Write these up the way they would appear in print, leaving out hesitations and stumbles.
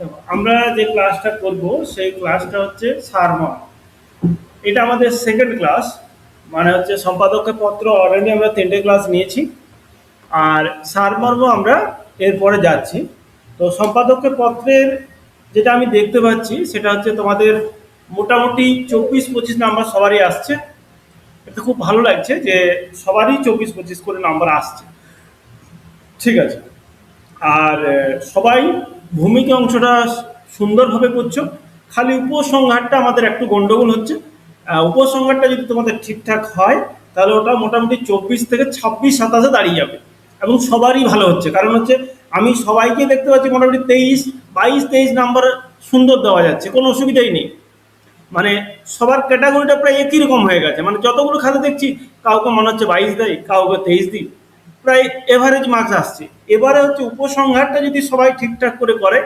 দেখো, আমরা যে ক্লাসটা করব সেই ক্লাসটা হচ্ছে সারমর্ম। এটা আমাদের সেকেন্ড ক্লাস। মানে হচ্ছে সম্পাদকের পত্র অলরেডি আমরা 3টে ক্লাস নিয়েছি, আর সারমর্ম আমরা এরপরে যাচ্ছি। তো সম্পাদকের পত্রের যেটা আমি দেখতে পাচ্ছি সেটা হচ্ছে তোমাদের মোটামুটি 24-25 নাম্বার সবারই আসছে। এটা খুব ভালো লাগছে যে সবারই 24-25 করে নাম্বার আসছে। ঠিক আছে। আর সবাই ভূমিকা অংশটা সুন্দরভাবে করছো। খালি উপসংহারটা আমাদের একটু গন্ডগোল হচ্ছে। উপসংহারটা যদি তোমাদের ঠিকঠাক হয় তাহলে ওটা মোটামুটি 24 থেকে 26-27-এ দাঁড়িয়ে যাবে, এবং সবারই ভালো হচ্ছে। কারণ হচ্ছে আমি সবাইকে দেখতে পাচ্ছি মোটামুটি 23 22 23 নাম্বার সুন্দর দেওয়া যাচ্ছে, কোনো অসুবিধাই নেই। মানে সবার ক্যাটাগরিটা প্রায় একই রকম হয়ে গেছে। মানে যতগুলো খাতা দেখছি কাউকে মনে হচ্ছে 22 দেয়, কাউকে 23 দিই, প্রায় এভারেজ মার্কস আসছে। এবারে হচ্ছে উপসংহারটা যদি সবাই ঠিকঠাক করে করে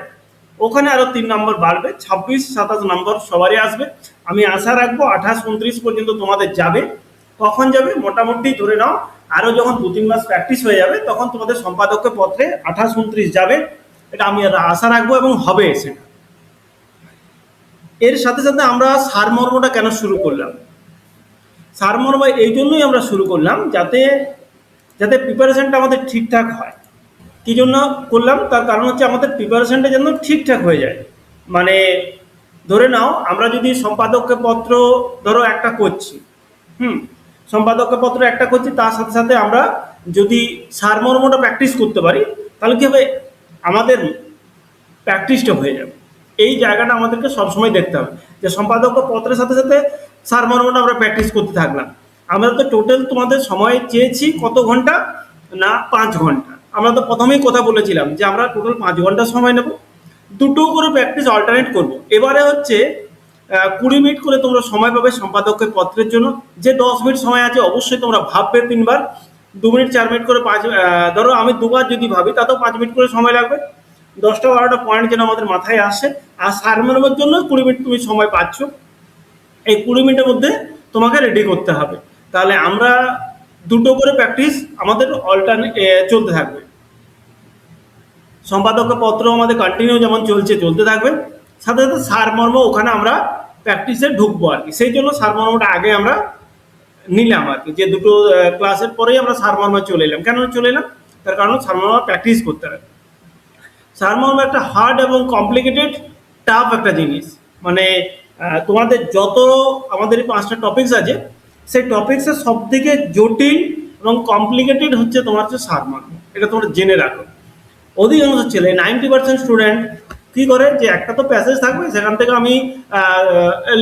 ওখানে আরো 3 নম্বর বাড়বে, 26 27 নম্বর সবারই আসবে। আমি আশা রাখবো 28 29 পর্যন্ত তোমাদের যাবে। কখন যাবে মোটামুটি ধরে নাও, আরো যখন 2-3 মাস প্র্যাকটিস হয়ে যাবে তখন তোমাদের সম্পাদকের পত্রে 28 29 যাবে। এটা আমি আশা রাখবো এবং হবে সেটা। এর সাথে সাথে আমরা সারমর্মটা কেন শুরু করলাম? সারমর্ম এই জন্যই আমরা শুরু করলাম যাতে যাতে প্রিপারেশনটা আমাদের ঠিকঠাক হয়। কি জন্য করলাম তার কারণ হচ্ছে আমাদের প্রিপারেশনটা যেন ঠিকঠাক হয়ে যায়। মানে ধরে নাও আমরা যদি সম্পাদকের পত্র ধরো একটা করছি, হুম, সম্পাদকের পত্র একটা করছি, তার সাথে সাথে আমরা যদি সারমর্মটা প্র্যাকটিস করতে পারি তাহলে কি হবে, আমাদের প্র্যাকটিসটা হয়ে যাবে। এই জায়গাটা আমাদেরকে সবসময় দেখতে হবে যে সম্পাদক পত্রের সাথে সাথে সারমর্মটা আমরা প্র্যাকটিস করতে থাকলাম। আমরা তো টোটাল তোমাদের সময় চেয়েছি কত ঘন্টা, না 5 ঘন্টা। আমরা তো প্রথমেই কথা বলেছিলাম যে আমরা টোটাল 5 ঘন্টা সময় নেব, দুটো করে প্র্যাকটিস অল্টারনেট করব। এবারে হচ্ছে 20 মিনিট করে তোমরা সময় পাবে সম্পাদকের পত্রের জন্য। যে 10 মিনিট সময় আছে অবশ্যই তোমরা ভাববে 3 বার, 2 মিনিট 4 মিনিট করে ধরো আমি দুবার যদি ভাবি তাতেও 5 মিনিট করে সময় লাগবে। 10টা 12টা পয়েন্ট যেন আমাদের মাথায় আসে। আর সারমর্মের জন্য 20 মিনিট তুমি সময় পাচ্ছ। এই 20 মিনিটের মধ্যে তোমাকে রেডি করতে হবে। তাহলে আমরা দুটো করে প্র্যাকটিস আমাদের অল্টারনেট চলতে থাকবে। সম্পাদকের পত্র আমাদের কন্টিনিউ যেমন চলতে থাকবে, সাথে সাথে সারমর্ম ওখানে আমরা প্র্যাকটিসে ঢুকবো আর কি। সেই জন্য সারমর্মটা আগে আমরা নিলাম আর কি, যে দুটো ক্লাসের পরেই আমরা সারমর্মে চলে এলাম। কেন চলে এলাম? তার কারণ সারমর্ম প্র্যাকটিস করতে হবে। সারমর্ম একটা হার্ড এবং কমপ্লিকেটেড টাফ একটা জিনিস। মানে তোমাদের যত আমাদের এই 5টা টপিকস আছে সেই টপিক্সের সব থেকে জটিল এবং কমপ্লিকেটেড হচ্ছে তোমার হচ্ছে সারমর্ম। এটা তোমরা জেনে রাখো। অধিকাংশ ছেলে 90% স্টুডেন্ট কি করে যে একটা তো প্যাসেজ থাকবে, সেখান থেকে আমি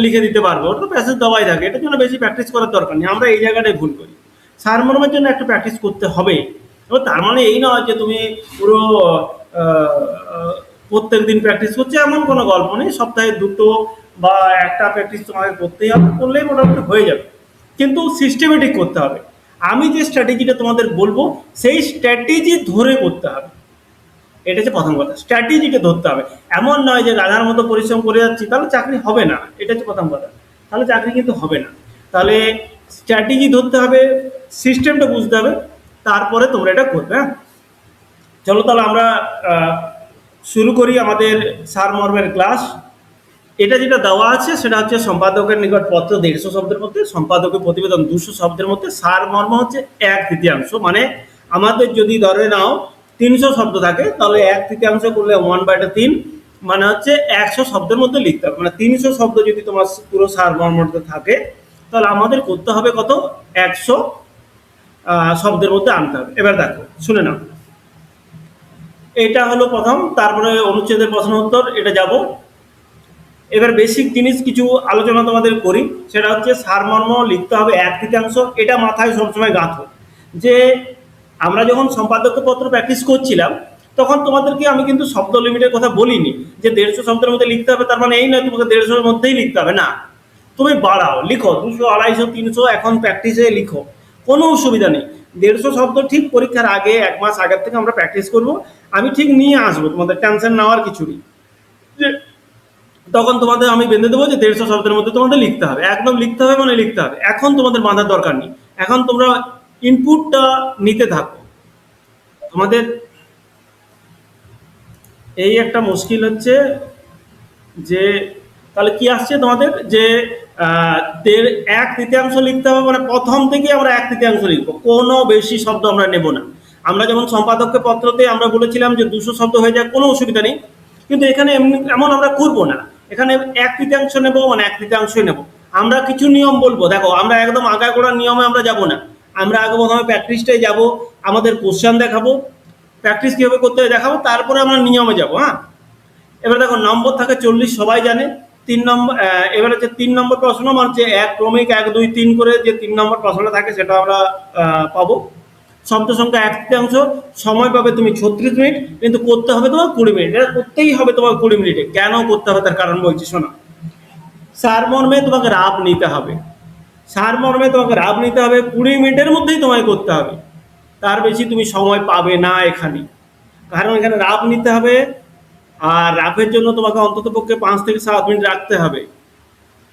লিখে দিতে পারবো, ওটা তো প্যাসেজ দেওয়াই থাকে, এটার জন্য বেশি প্র্যাকটিস করার দরকার নেই। আমরা এই জায়গাটাই ভুল করি। সারমর্মের জন্য একটু প্র্যাকটিস করতে হবে। এবার তার মানে এই নয় যে তুমি পুরো প্রত্যেক দিন প্র্যাকটিস করছে এমন কোনো গল্প নেই। সপ্তাহে দুটো বা একটা প্র্যাকটিস তোমাকে করতেই হবে, করলেই মোটামুটি হয়ে যাবে। কিন্তু সিস্টেমেটিক করতে হবে। আমি যে স্ট্র্যাটেজিটা তোমাদের বলবো সেই স্ট্র্যাটেজি ধরে করতে হবে। এটা হচ্ছে প্রথম কথা, স্ট্র্যাটেজিটা ধরতে হবে। এমন নয় যে গাধার মতো পরিশ্রম করে যাচ্ছি তাহলে চাকরি হবে না, এটা হচ্ছে প্রথম কথা। তাহলে চাকরি কিন্তু হবে না। তাহলে স্ট্র্যাটেজি ধরতে হবে, সিস্টেমটা বুঝতে হবে, তারপরে তোমরা এটা করবে। হ্যাঁ, চলো তাহলে আমরা শুরু করি আমাদের সারমর্মের ক্লাস। এটা যেটা দেওয়া আছে সেটা হচ্ছে সম্পাদকের নিকট পত্র 150 শব্দের মধ্যে, সম্পাদকের প্রতিবেদন 200 শব্দের মধ্যে, সারমর্ম হচ্ছে 1/3। মানে আমাদের যদি ধরে নাও 300 শব্দ থাকে তাহলে 1/3 করলে 1/3, মানে হচ্ছে 100 শব্দের মধ্যে লিখতে হবে। মানে 300 শব্দ যদি তোমার পুরো সারমর্মতে থাকে তাহলে আমাদের করতে হবে কত, 100 শব্দের মধ্যে আনতে হবে। এবার দেখো শুনে নাও, এটা হলো প্রথম, তারপরে অনুচ্ছেদের প্রশ্ন উত্তর এটা যাব। এবার বেসিক জিনিস কিছু আলোচনা তোমাদের করি। সেটা হচ্ছে সারমর্ম লিখতে হবে 1/3। এটা মাথায় সবসময় গাঁথো যে আমরা যখন সম্পাদকীয় পত্র প্র্যাকটিস করছিলাম তখন তোমাদেরকে আমি কিন্তু শব্দ লিমিটের কথা বলিনি যে 150 শব্দের মধ্যে লিখতে হবে। তার মানে এই নয় তোমাকে 150-এর মধ্যেই লিখতে হবে, না, তুমি বাড়াও, লিখো 200 250 300, এখন প্র্যাকটিসে লিখো, কোনো অসুবিধা নেই। 150 শব্দ ঠিক পরীক্ষার আগে 1 মাস আগের থেকে আমরা প্র্যাকটিস করব। আমি ঠিক নিয়ে আসবো, তোমাদের টেনশন নেওয়ার কিছু নেই। যে তখন তোমাদের আমি বেঁধে দেবো যে 150 শব্দের মধ্যে তোমাদের লিখতে হবে, একদম লিখতে হবে, মানে লিখতে হবে। এখন তোমাদের বাঁধার দরকার নেই, এখন তোমরা ইনপুটটা নিতে থাকো। তোমাদের এই একটা মুশকিল হচ্ছে যে তাহলে কি আসছে তোমাদের যে দেড় এক তৃতীয়াংশ লিখতে হবে, মানে প্রথম থেকে আমরা এক তৃতীয়াংশ লিখবো, কোনো বেশি শব্দ আমরা নেব না। আমরা যেমন সম্পাদককে পত্রতে আমরা বলেছিলাম যে 200 শব্দ হয়ে যায়, কোনো অসুবিধা নেই, কিন্তু এখানে এমনি এমন আমরা করবো না। এখানে এক তৃতীয়াংশ নেব, মানে এক তৃতীয়াংশই নেব। আমরা কিছু নিয়ম বলবো, দেখো আমরা একদম আগাগোড়া নিয়মে আমরা যাব না। আমরা আগে প্রথমে প্র্যাকটিসটাই যাব, আমাদের কোশ্চেন দেখাবো, প্র্যাকটিস কীভাবে করতে হয় দেখাবো, তারপরে আমরা নিয়মে যাব। হ্যাঁ, এবার দেখো নম্বর থাকে 40, সবাই জানে। 3 নম্বর, এবার হচ্ছে 3 নম্বর প্রশ্ন, মানে হচ্ছে এক ক্রমিক 1 2 3 করে যে 3 নম্বর প্রশ্নটা থাকে সেটা আমরা পাবো। শব্দ সংখ্যা এক তৃতীয়াংশ, সময় পাবে তুমি 36 মিনিট, কিন্তু করতে হবে তোমার 20 মিনিট। এটা করতেই হবে তোমার 20 মিনিটে। কেন করতে হবে তার কারণ বলছি, শোনো। সারমর্মে তোমাকে রাব নিতে হবে, সারমর্মে তোমাকে রাব নিতে হবে, 20 মিনিটের মধ্যেই তোমায় করতে হবে, তার বেশি তুমি সময় পাবে না এখানে। কারণ এখানে রাব নিতে হবে, আর রাফের জন্য তোমাকে অন্তত পক্ষে 5 থেকে 7 মিনিট রাখতে হবে,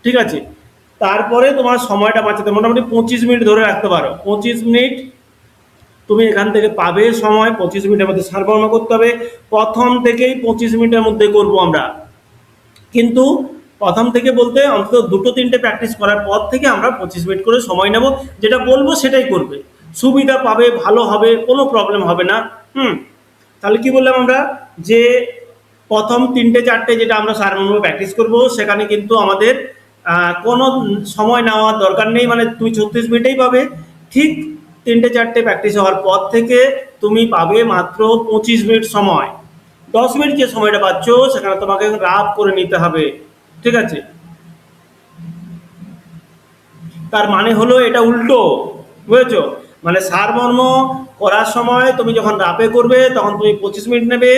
ঠিক আছে? তারপরে তোমার সময়টা বাঁচাতে মোটামুটি 25 মিনিট ধরে রাখতে পারো। 25 মিনিট তুমি এখান থেকে পাবে সময়। 25 মিনিটের মধ্যে সারবরাহ করতে হবে। প্রথম থেকেই 25 মিনিটের মধ্যে করব আমরা, কিন্তু প্রথম থেকে বলতে অন্তত 2-3টে প্র্যাকটিস করার পর থেকে আমরা 25 মিনিট করে সময় নেব। যেটা বলবো সেটাই করবে, সুবিধা পাবে, ভালো হবে, কোনো প্রবলেম হবে না। তাহলে কি বললাম আমরা, যে প্রথম 3টে-4টে যেটা আমরা সারমর্ম প্র্যাকটিস করব, সেখানে কিন্তু আমাদের কোনো সময় নেওয়ার দরকার নেই, মানে তুমি 36 মিনিটেই পাবে। ঠিক 3টে-4টে প্র্যাকটিস হওয়ার পর থেকে তুমি পাবে মাত্র 25 মিনিট সময়। 10 মিনিট যে সময়টা পাচ্ছ সেখানে তোমাকে রাফ করে নিতে হবে, ঠিক আছে? তার মানে হলো এটা উল্টো, বুঝেছো? মানে সারমর্ম করার সময় তুমি যখন রাপে করবে তখন তুমি 25 মিনিট নেবে,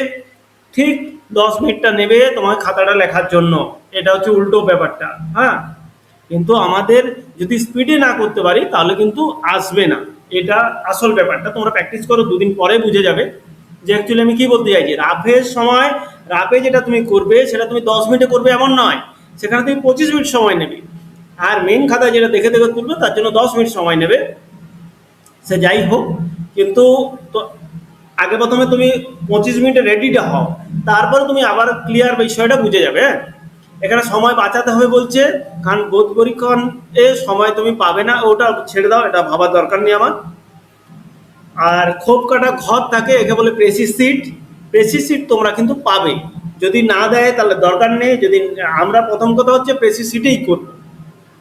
ঠিক 10 মিনিটটা নেবে তোমার খাতাটা লেখার জন্য। এটা হচ্ছে উল্টো ব্যাপারটা। হ্যাঁ, কিন্তু আমাদের যদি স্পিডে না করতে পারি তাহলে কিন্তু আসবে না, এটা আসল ব্যাপারটা। তোমরা প্র্যাকটিস করো, 2 দিন পরে বুঝে যাবে যে অ্যাকচুয়ালি আমি কি বলতে চাইছি। রাফের সময়, রাফে যেটা তুমি করবে সেটা তুমি 10 মিনিটে করবে এমন নয়, সেখানে তুমি 25 মিনিট সময় নেবে। আর মেন খাতায় যেটা দেখে দেখে তুলবে তার জন্য 10 মিনিট সময় নেবে। সে যাই হোক, কিন্তু তো আগে প্রথমে তুমি 25 মিনিটে রেডিটা হও, তারপরে তুমি আবার ক্লিয়ার বিষয়টা বুঝে যাবে। হ্যাঁ, এখানে সময় বাঁচাতে হবে বলছে, কারণ বোধ পরীক্ষণ এ সময় তুমি পাবে না, ওটা ছেড়ে দাও, এটা ভাবার দরকার নেই আমার। আর খোপ কাটা ঘর থাকে, একে বলে প্রেসিস সিট। প্রেসিস সিট তোমরা কিন্তু পাবে, যদি না দেয় তাহলে দরকার নেই। যদি আমরা প্রথম কথা হচ্ছে প্রেসিস সিটেই করবো,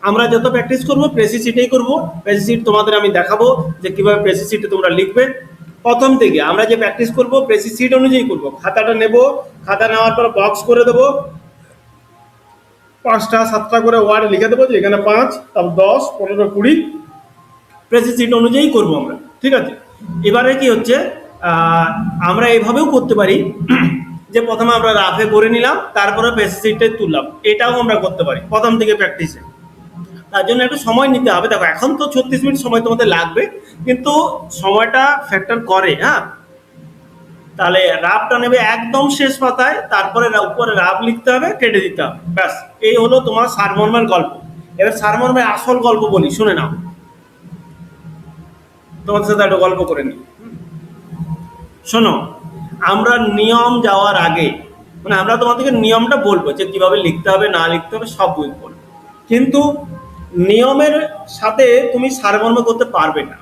আমরা যত প্র্যাকটিস করবো প্রেসিস সিটেই করবো। প্রেসিস সিট তোমাদের আমি দেখাবো যে কিভাবে প্রেসিস সিটে তোমরা লিখবে। প্রথম থেকে আমরা যে প্র্যাকটিস করবো প্রেসিস সিট অনুযায়ী করবো। খাতাটা নেব, খাতা নেওয়ার পর বক্স করে দেবো, 5টা 7টা করে ওয়ার্ড লিখে দেবো, যে এখানে 5, তারপর 10 15 20, প্রেসিস সিট অনুযায়ী করবো আমরা, ঠিক আছে? এবারে কি হচ্ছে, আমরা এভাবেও করতে পারি যে প্রথমে আমরা রাফে করে নিলাম, তারপরে প্রেসিস সিটে তুললাম, এটাও আমরা করতে পারি প্রথম থেকে প্র্যাকটিসে। তার জন্য একটু সময় নিতে হবে। দেখো এখন তো 36 মিনিট সময় তোমাদের লাগবে, কিন্তু সময়টা ফ্যাক্টর করে। হ্যাঁ, তাহলে রাফটা নেবে একদম শেষ পাতায়, তারপরে উপরে রাফ লিখতে হবে, কেটে দিতে হবে, ব্যাস। এই হলো তোমার সারমর্মের গল্প। এবার সারমর্মের আসল গল্প বলি, শুনে নাও। তোমাদের সাথে একটা গল্প করে নিই, শোনো। আমরা নিয়ম যাওয়ার আগে, মানে আমরা তোমাদেরকে নিয়মটা বলবো যে কিভাবে লিখতে হবে না লিখতে হবে সব বলবো, কিন্তু নিয়মের সাথে তুমি সারমর্ম করতে পারবে না।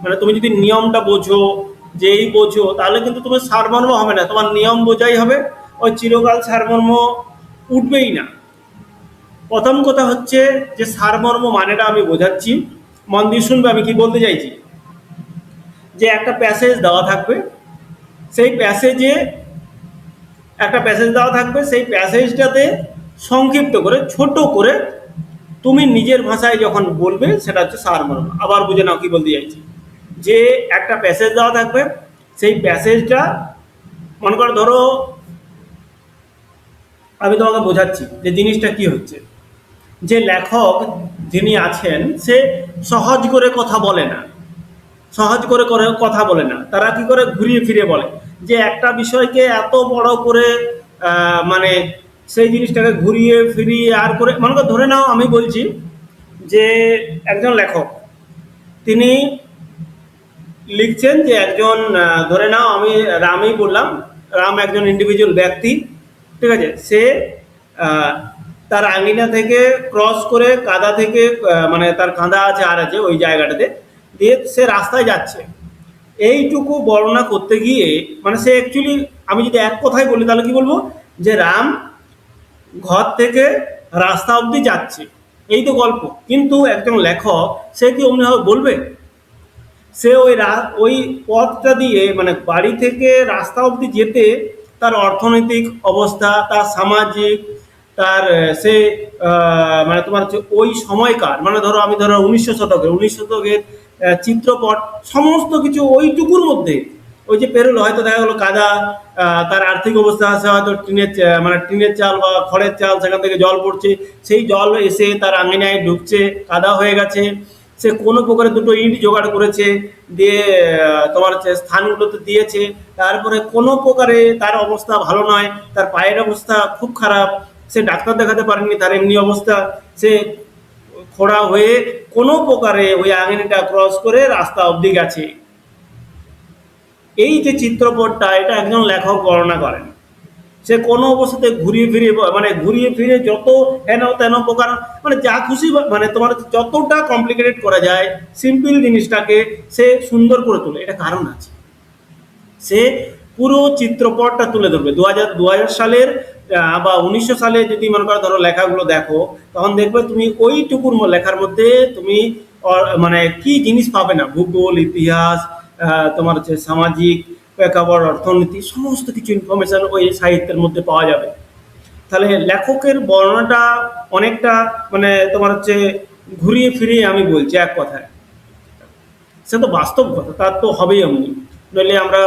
মানে তুমি যদি নিয়মটা বোঝো, যেই বোঝো, তাহলে কিন্তু তোমার সারমর্ম হবে না, তোমার নিয়ম বোঝাই হবে, ওই চিরকাল সারমর্ম উঠবেই না। প্রথম কথা হচ্ছে যে সারমর্ম মানেটা আমি বোঝাচ্ছি, মন দিয়ে শুনবে আমি কি বলতে চাইছি। যে একটা প্যাসেজ দেওয়া থাকবে, সেই প্যাসেজে একটা প্যাসেজ দেওয়া থাকবে, সেই প্যাসেজটাতে সংক্ষিপ্ত করে, ছোট করে তুমি নিজের ভাষায় যখন বলবে সেটা হচ্ছে সারমর্ম। আবার বুঝে নাও কি বলতে চাইছি। যে একটা প্যাসেজ দেওয়া থাকবে, সেই প্যাসেজটা মনে করো, ধরো আমি তোমাকে বোঝাচ্ছি যে জিনিসটা কি হচ্ছে। যে লেখক যিনি আছেন সে সহজ করে কথা বলে না, সহজ করে করে কথা বলে না, তারা কি করে ঘুরিয়ে ফিরে বলে। যে একটা বিষয়কে এত বড় করে মানে সেই জিনিসটাকে ঘুরিয়ে ফিরিয়ে আর করে, মনে করো ধরে নাও আমি বলছি যে একজন লেখক তিনি লিখছেন যে একজন, ধরে নাও আমি রামই বললাম, রাম একজন ইন্ডিভিজুয়াল ব্যক্তি, ঠিক আছে। সে আহ, তার আঙিনা থেকে ক্রস করে কাদা থেকে মানে তার কাঁদা আছে আর আছে ওই জায়গাটাতে দিয়ে সে রাস্তায় যাচ্ছে। এইটুকু বর্ণনা করতে গিয়ে মানে সে অ্যাকচুয়ালি, আমি যদি এক কথায় বলি তাহলে কি বলবো, যে রাম ঘর থেকে রাস্তা অবধি যাচ্ছে, এই তো গল্প। কিন্তু একজন লেখক সে কি অমনিভাবে বলবে? সে ওই পথটা দিয়ে মানে বাড়ি থেকে রাস্তা অবধি যেতে তার অর্থনৈতিক অবস্থা, তার সামাজিক, তার সে মানে তোমার হচ্ছে ওই সময়কার, মানে ধরো 19 শতকের চিত্রপট, সমস্ত কিছু ওইটুকুর মধ্যে ওই যে পেরোলো, হয়তো দেখা গেলো কাদা, তার আর্থিক অবস্থা আছে হয়তো মানে টিনের চাল বা খড়ের চাল, সেখান থেকে জল পড়ছে, সেই জল এসে তার আঙিনায় ঢুকছে, কাদা হয়ে গেছে, সে কোনো প্রকারে দুটো ইট জোগাড় করেছে, দিয়ে তোমার হচ্ছে স্থানগুলোতে দিয়েছে। তারপরে কোনো প্রকারে তার অবস্থা ভালো নয়, তার পায়ের অবস্থা খুব খারাপ, সে ডাক্তার দেখাতে পারেনি, তার এমনি অবস্থা, সে খোড়া হয়ে কোনো প্রকারে ওই আঙিনাটা ক্রস করে রাস্তা অবধি গেছে। এই যে চিত্রপটটা, এটা একজন লেখক বর্ণনা করেন। সে কোনো অবস্থাতে ঘুরিয়ে ফিরে যত হেন তেন প্রকার মানে যা খুশি মানে তোমার যতটা কমপ্লিকেটেড করা যায় সিম্পল জিনিসটাকে সে সুন্দর করে তোলে। এটা কারণ আছে, সে পুরো চিত্রপটটা তুলে ধরবে। 2000 সালের বা 1900 সালে যদি মনে করো ধরো লেখাগুলো দেখো, তখন দেখবে তুমি ওইটুকুর লেখার মধ্যে তুমি মানে কি জিনিস পাবে না, ভূগোল, ইতিহাস, তোমার হচ্ছে সামাজিক প্রেক্ষাপট, অর্থনীতি, সমস্ত কিছু ইনফরমেশন ওই সাহিত্যের মধ্যে পাওয়া যাবে। তাহলে লেখকের বর্ণনাটা অনেকটা মানে তোমার হচ্ছে ঘুরিয়ে ফিরিয়ে আমি বলছি এক কথায়, সে তো বাস্তব কথা, তার তো হবেই অমনি, নইলে আমরা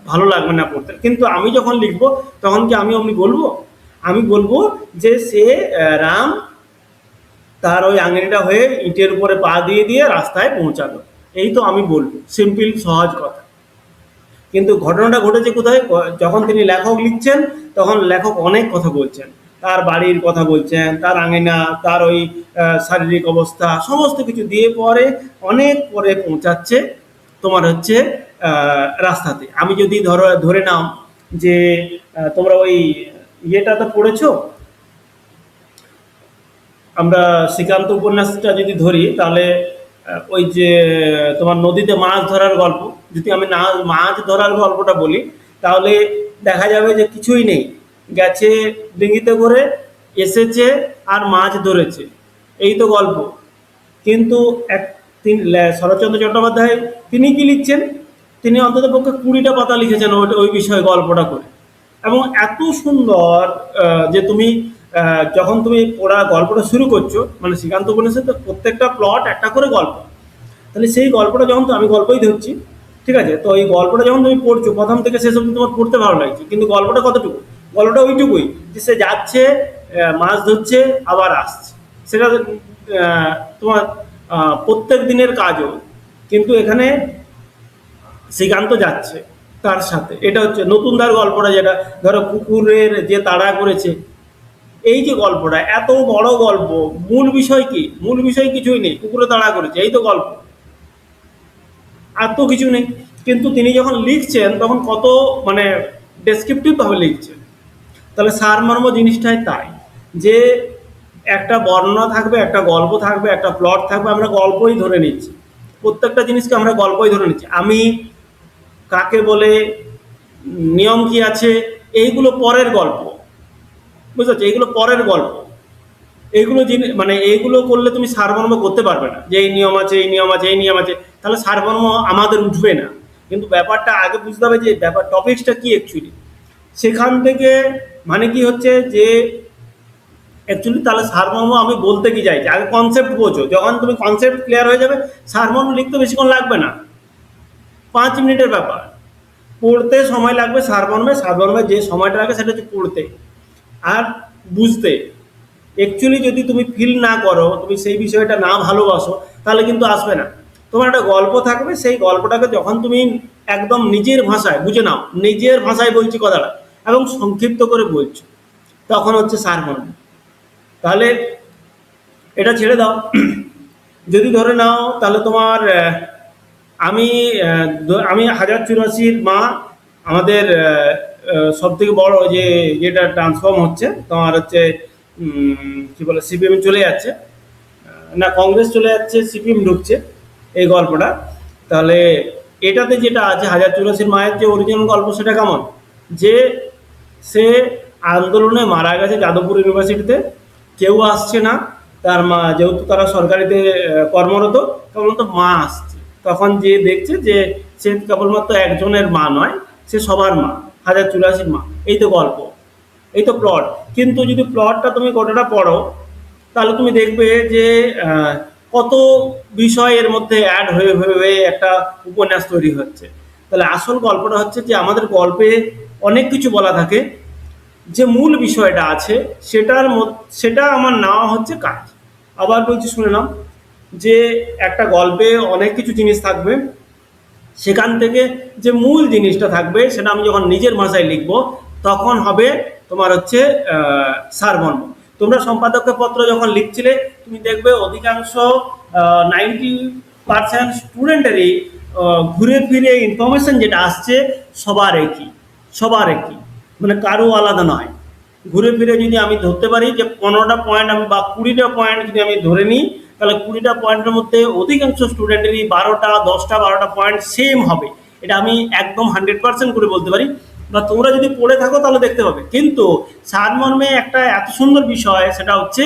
ভালো লাগবে না পড়তে। কিন্তু আমি যখন লিখবো তখন কি আমি অমনি বলবো? আমি বলবো যে সে রাম তার ওই আঙিনাটা হয়ে ইটের উপরে পা দিয়ে দিয়ে রাস্তায় পৌঁছালো, এই তো আমি বলবো, সিম্পল সহজ কথা। কিন্তু ঘটনাটা ঘটেছে কোথায়? যখন তিনি লেখক লিখছেন তখন লেখক অনেক কথা বলছেন, তার বাড়ির কথা বলছেন, তার আঙিনা, তার ওই শারীরিক অবস্থা, সমস্ত কিছু দিয়ে পরে অনেক পরে পৌঁছাচ্ছে তোমার হচ্ছে রাস্তাতে। আমি যদি ধরে নাও যে তোমরা ওই ইয়েটা তো পড়েছো, আমরা শ্রীকান্ত উপন্যাসটা যদি ধরি তাহলে ওই যে তোমার নদীতে মাছ ধরার গল্প, যদি আমি না মাছ ধরার গল্পটা বলি তাহলে দেখা যাবে যে কিছুই নেই, গেছে ডিঙিতে করে, এসেছে আর মাছ ধরেছে, এই তো গল্প। কিন্তু শরৎচন্দ্র চট্টোপাধ্যায় তিনি কি লিখছেন, তিনি অন্তত পক্ষে 20টা পাতা লিখেছেন ওই বিষয়ে গল্পটা করে। এবং এত সুন্দর যে তুমি যখন তুমি পড়া গল্পটা শুরু করছো, মানে শ্রীকান্ত উপন্যাসে তো প্রত্যেকটা প্লট একটা করে গল্প, তাহলে সেই গল্পটা যখন আমি গল্পই ধরছি, ঠিক আছে, তো এই গল্পটা যখন তুমি পড়ছো প্রথম থেকে শেষ অবধি তোমার পড়তে ভালো লাগছে, কিন্তু গল্পটা কতটুকু? গল্পটা ওইটুকুই যে সে যাচ্ছে, মাছ ধরছে, আবার আসছে, সেটা তোমার প্রত্যেক দিনের কাজও। কিন্তু এখানে শ্রীকান্ত যাচ্ছে তার সাথে, এটা হচ্ছে নতুনদার গল্পটা, যেটা ধরো কুকুরের যে তাড়া করেছে, এই যে গল্পটা এত বড় গল্প, মূল বিষয় কি? মূল বিষয় কিছুই নেই, কুকুরে তাড়া করেছে, এই তো গল্প, আর তো কিছু নেই। কিন্তু তিনি যখন লিখছেন তখন কত মানে ডেসক্রিপটিভ ভাবে লিখছেন। তাহলে সারমর্ম জিনিসটাই তাই, যে একটা বর্ণনা থাকবে, একটা গল্প থাকবে, একটা প্লট থাকবে, আমরা গল্পই ধরে নিচ্ছি, প্রত্যেকটা জিনিসকে আমরা গল্পই ধরে নিচ্ছি। আমি কাকে বলে, নিয়ম কি আছে, এইগুলো পরের গল্প, বুঝতে পারছো, এইগুলো পরের গল্প। এইগুলো মানে এইগুলো করলে তুমি সারমর্ম করতে পারবে না, যে এই নিয়ম আছে, এই নিয়ম আছে, এই নিয়ম আছে, তাহলে সারমর্ম আমাদের উঠবে না। কিন্তু ব্যাপারটা আগে বুঝতে হবে যে ব্যাপার টপিকসটা কি অ্যাকচুয়ালি, সেখান থেকে মানে কি হচ্ছে যে অ্যাকচুয়ালি তাহলে সারমর্ম আমি বলতে কি চাইছি, আগে কনসেপ্ট বোঝো, যখন তুমি কনসেপ্ট ক্লিয়ার হয়ে যাবে সারমর্ম লিখতে বেশিক্ষণ লাগবে না, 5 মিনিটের ব্যাপার। পড়তে সময় লাগবে সারমর্মে যে সময়টা লাগে সেটা হচ্ছে পড়তে আর বুঝতে। অ্যাকচুয়ালি যদি তুমি ফিল না করো, তুমি সেই বিষয়টা না ভালোবাসো, তাহলে কিন্তু আসবে না। তোমার একটা গল্প থাকবে, সেই গল্পটাকে যখন তুমি একদম নিজের ভাষায় বুঝে নাও, নিজের ভাষায় বলছি কথাটা এবং সংক্ষিপ্ত করে বলছো, তখন হচ্ছে সারমর্ম। তাহলে এটা ছেড়ে দাও। যদি ধরে নাও তাহলে তোমার আমি আমি 1084 মা, আমাদের সব থেকে বড় যে যেটা ট্রান্সফর্ম হচ্ছে তোমার হচ্ছে কি বলে সিপিএম চলে যাচ্ছে, না কংগ্রেস চলে যাচ্ছে সিপিএম ঢুকছে, এই গল্পটা। তাহলে এটাতে যেটা আছে হাজার চুরাশির মায়ের যে অরিজিনাল গল্প সেটা কেমন, যে সে আন্দোলনে মারা গেছে যাদবপুর ইউনিভার্সিটিতে, কেউ আসছে না, তার মা যেহেতু তারা সরকারিতে কর্মরত, কেবলমাত্র মা আসছে, তখন যে দেখছে যে সে কেবলমাত্র একজনের মা নয়, সে সবার মা, হাজার চুরাশির মা। এই তো গল্প, এই তো প্লট। কিন্তু যদি প্লটটা তুমি গোটাটা পড়ো, তাহলে তুমি দেখবে যে কত বিষয় এর মধ্যে অ্যাড হয়ে হয়ে হয়ে একটা উপন্যাস তৈরি হচ্ছে। তাহলে আসল গল্পটা হচ্ছে যে আমাদের গল্পে অনেক কিছু বলা থাকে, যে মূল বিষয়টা আছে সেটা আমার নেওয়া হচ্ছে কাজ। আবার বলছি শুনে নাও, যে একটা গল্পে অনেক কিছু জিনিস থাকবে, সেখান থেকে যে মূল জিনিসটা থাকবে সেটা আমি যখন নিজের ভাষায় লিখবো তখন হবে তোমার হচ্ছে সারমর্ম। তোমরা সম্পাদকীয় পত্র যখন লিখছিলে তুমি দেখবে অধিকাংশ 90% স্টুডেন্টেরই ঘুরে ফিরে ইনফরমেশন যেটা আসছে সবার একই, সবার একই, মানে কারো আলাদা নয়। ঘুরে ফিরে যদি আমি ধরতে পারি যে 15টা পয়েন্ট আমি বা 20টা পয়েন্ট যদি আমি ধরে নিই, তাহলে 20টা পয়েন্টের মধ্যে অধিকাংশ স্টুডেন্টেরই 12টা পয়েন্ট সেম হবে। এটা আমি একদম 100% করে বলতে পারি, বা তোমরা যদি পড়ে থাকো তাহলে দেখতে পাবে। কিন্তু সারমর্মে একটা এত সুন্দর বিষয়, সেটা হচ্ছে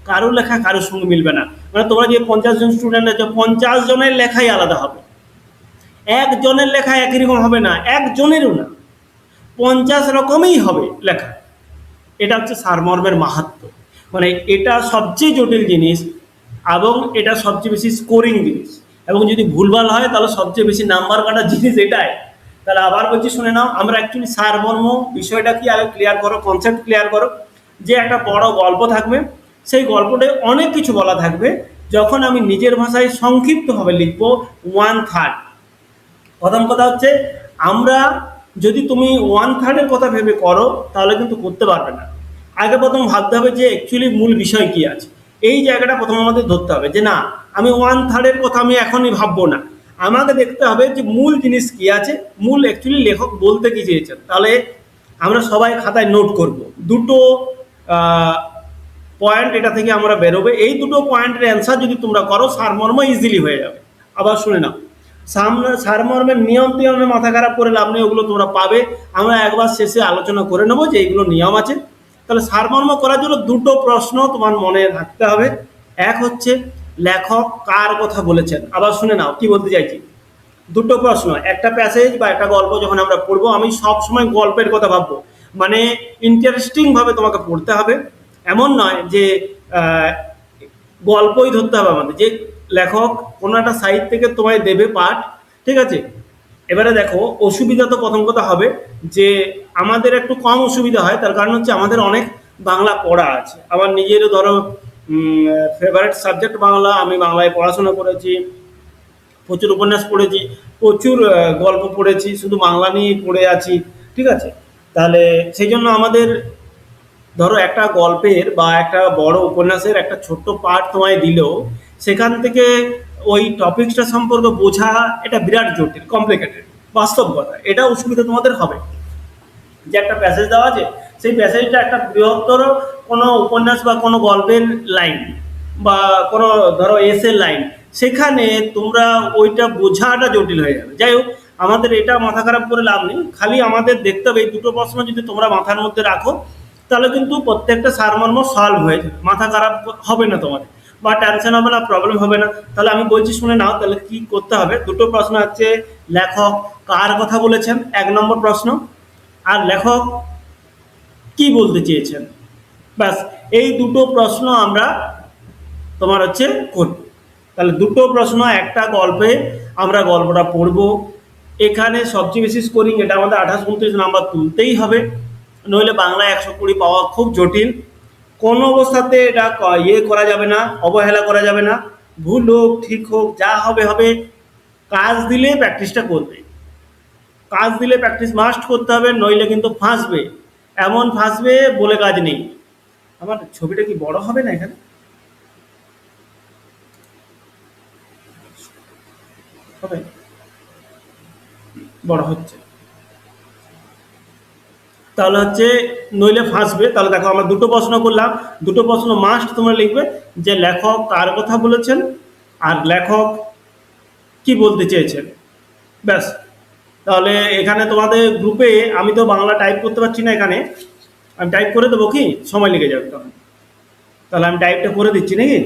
কারোর লেখা কারোর সঙ্গে মিলবে না। মানে তোমরা যে 50 জন স্টুডেন্ট আছে, 50 জনের লেখাই আলাদা হবে, একজনের লেখা একই রকম হবে না, একজনেরও না, 50 রকমই হবে লেখা। এটা হচ্ছে সারমর্মের মাহাত্ম্য। মানে এটা সবচেয়ে জটিল জিনিস, এবং এটা সবচেয়ে বেশি স্কোরিং জিনিস, এবং যদি ভুলভাল হয় তাহলে সবচেয়ে বেশি নাম্বার কাটার জিনিস এটাই। তাহলে আবার বলছি শুনে নাও, আমরা অ্যাকচুয়ালি সারমর্ম বিষয়টা কি আগে ক্লিয়ার করো, কনসেপ্ট ক্লিয়ার করো। যে একটা বড় গল্প থাকবে, সেই গল্পটায় অনেক কিছু বলা থাকবে, যখন আমি নিজের ভাষায় সংক্ষিপ্তভাবে লিখবো 1/3। প্রথম কথা হচ্ছে, আমরা যদি তুমি 1/3-এর কথা ভেবে করো তাহলে কিন্তু করতে পারবে না। আগে প্রথম ভাবতে হবে যে অ্যাকচুয়ালি মূল বিষয় কি আছে, এই জায়গাটা প্রথম আমাদের ধরতে হবে, যে না আমি 1/3-এর কথা আমি এখনই ভাববো না, আমাকে দেখতে হবে যে মূল জিনিস কি আছে, মূল অ্যাকচুয়ালি লেখক বলতে কি চেয়েছেন। তাহলে আমরা সবাই খাতায় নোট করব দুটো পয়েন্ট, এটা থেকে আমরা বেরোবে। এই দুটো পয়েন্টের অ্যান্সার যদি তোমরা করো, সারমর্ম ইজিলি হয়ে যাবে। আবার শুনে নাও, সারমর্মের নিয়ম টিয়মে মাথা খারাপ করে লাভ নেই, ওগুলো তোমরা পাবে। আমরা একবার শেষে আলোচনা করে নেবো যে এইগুলো নিয়ম আছে। তাহলে সারমর্ম করার জন্য দুটো প্রশ্ন তোমার মনে রাখতে হবে। এক হচ্ছে লেখক কার কথা বলেছেন। আবার শুনে নাও কি বলতে চাইছি, দুটো প্রশ্ন। একটা প্যাসেজ বা একটা গল্প যখন আমরা পড়বো, আমি সব সময় গল্পের কথা ভাববো, মানে ইন্টারেস্টিং ভাবে তোমাকে পড়তে হবে। এমন নয় যে আহ, গল্পই ধরতে হবে আমাদের, যে লেখক কোনো একটা সাইড থেকে তোমায় দেবে পাঠ, ঠিক আছে। এবারে দেখো, অসুবিধা তো প্রথম কথা হবে যে আমাদের একটু কম অসুবিধা হয়, তার কারণ হচ্ছে আমাদের অনেক বাংলা পড়া আছে। আমার নিজেরও ধরো ফেভারিট সাবজেক্ট বাংলা, আমি বাংলায় পড়াশোনা করেছি, প্রচুর উপন্যাস পড়েছি, প্রচুর গল্প পড়েছি, শুধু বাংলা নিয়েই পড়ে আছি, ঠিক আছে। তাহলে সেই জন্য আমাদের ধরো একটা গল্পের বা একটা বড় উপন্যাসের একটা ছোট্ট পার্ট তোমায় দিলেও সেখান থেকে ওই টপিকসটা সম্পর্কে বোঝা, এটা বিরাট জটিল, কমপ্লিকেটেড, বাস্তব কথা। এটা অসুবিধা তোমাদের হবে, যে একটা প্যাসেজ দেওয়া আছে, সেই প্যাসেজটা একটা বৃহত্তর কোনো উপন্যাস বা কোনো গল্পের লাইন, বা কোনো ধরো এসের লাইন, সেখানে তোমরা ওইটা বোঝাটা জটিল হয়ে যাবে। যাই হোক, আমাদের এটা মাথা খারাপ করে লাভ নেই, খালি আমাদের দেখতে হবে এই দুটো প্রশ্ন যদি তোমরা মাথার মধ্যে রাখো, তাহলে কিন্তু প্রত্যেকটা সারমর্ম সলভ হয়ে যাবে, মাথা খারাপ হবে না তোমাদের, বা টেনশন হবে না, প্রবলেম হবে না। তাহলে আমি বলছি শুনে নাও, তাহলে কি করতে হবে। দুটো প্রশ্ন হচ্ছে, লেখক কার কথা বলেছেন 1 নম্বর প্রশ্ন, আর লেখক কি বলতে চেয়েছেন। ব্যাস, এই দুটো প্রশ্ন আমরা তোমার হচ্ছে করব। তাহলে দুটো প্রশ্ন একটা গল্পে, আমরা গল্পটা পড়ব। এখানে সবচেয়ে বেশি স্কোরিং, এটা আমাদের 28-29 নাম্বার তুলতেই হবে, নইলে বাংলায় 120 পাওয়া খুব জটিল। কোনো অবস্থাতে এটা ইয়ে করা যাবে না, অবহেলা করা যাবে না। ভুল হোক ঠিক হোক যা হবে হবে, কাজ দিলে প্র্যাকটিসটা করবে, কাজ দিলে প্র্যাকটিস মাস্ট করতে হবে, নইলে কিন্তু ফাঁসবে। এমন ফাঁসবে বলে কাজ নেই। আমার ছবিটা কি বড় হবে না এখানে, হবে, বড় হচ্ছে। তাহলে হচ্ছে নইলে ফাঁসবে। তাহলে দেখো আমরা দুটো প্রশ্ন করলাম, দুটো প্রশ্ন মাস্ট তোমরা লিখবে, যে লেখক কার কথা বলেছেন আর লেখক কি বলতে চেয়েছেন, ব্যাস। তাহলে এখানে তোমাদের গ্রুপে আমি তো বাংলা টাইপ করতে পারছি না, এখানে আমি টাইপ করে দেবো, কি সময় লেগে যাবে তখন। তাহলে আমি টাইপটা করে দিচ্ছি নাকি।